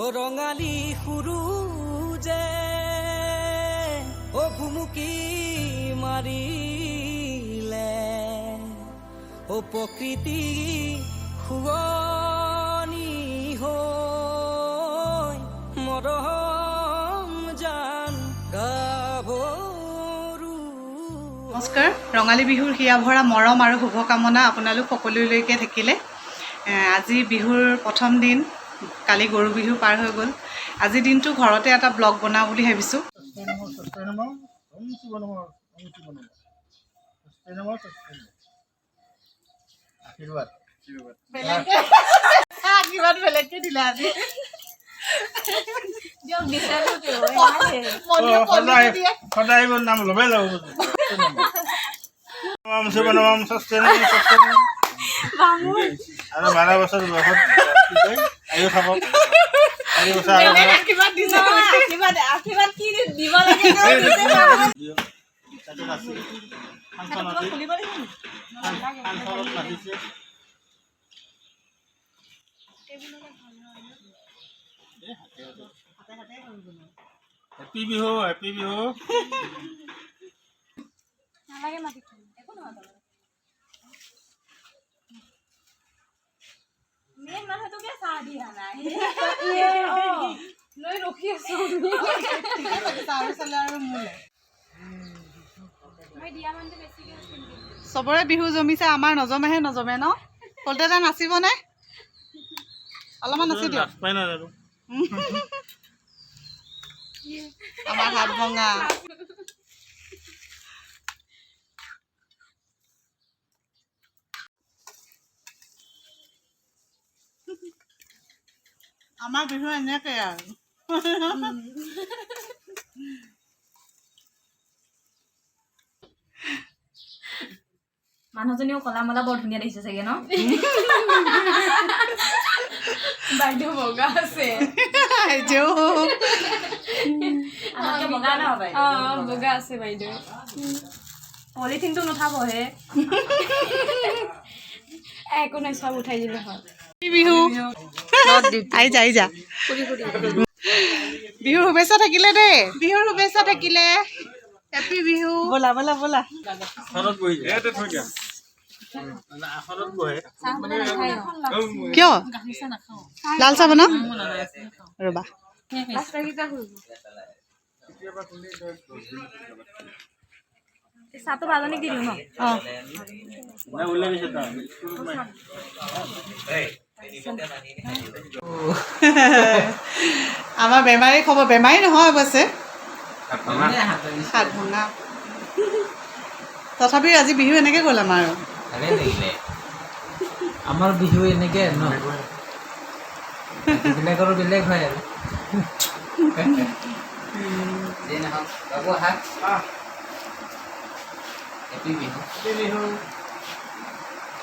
ও ৰঙালী সুৰুজে ও ভুমুকি মাৰিলে ও প্ৰকৃতি শুৱনি হৈ মৰম জান গাভৰু। নমস্কাৰ। ৰঙালী বিহুৰ হিয়া ভৰা মৰম আৰু শুভকামনা আপোনালোক সকলোলৈকে থাকিলে। আজি বিহুৰ প্ৰথম দিন, কালি গৰু বিহু পাৰ হৈ গ'ল। আজি দিনটো ঘৰতে এটা ব্লগ বনাওঁ বুলি ভাবিছোঁ। আশীৰ্বাদ বেলেগকে দিলে আজি। সদায় নাম ল'বই লাগিব। আৰু 12 বছৰ বয়সত আয়ু খাব। Happy Bihu, happy Bihu. চবৰে বিহু জমিছে, আমাৰ নজমেহে নজমে ন। কলতে নাচিব নে? অলপমান নাচি দিয়ক। আমাৰ হাত ভঙা। আমাৰ বিহু এনেকে আৰু। মানুহজনীও কলা মলা বৰ ধুনীয়া দেখিছে চাগে ন? বাইদেউ বগা আছে। বগা আছে বাইদেউ। পলিথিনটো নুঠাবহে। একো নাই, চব উঠাই দিলে হয়। বিহু আহিছা বিহুৰ শুভেচ্ছা থাকিলে দেই। বিহুৰ শুভেচ্ছা থাকিলে। হেপী বিহু। ব'লা ব'লা ব'লা। কিয় লাল চাহ বনাম? ৰবা চাহটো বাজনীক দি দিওঁ ন? আমাৰ বেমাৰী খবৰ। বেমাৰী নহয় অৱশ্যে, হাত ভঙা। তথাপিও আজি বিহু এনেকে গ'ল আমাৰ। আমাৰ বিহু এনেকে ন, বেলেগৰো বেলেগ হয় আৰু।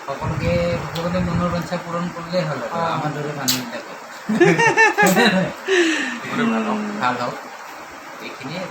সকলোকে ভগৱানে মনৰ বাঞ্ছা পূৰণ কৰিলেই হ'ল আৰু আমাৰ দৰে মানুহবিলাকে ভাল হওক, এইখিনিয়ে।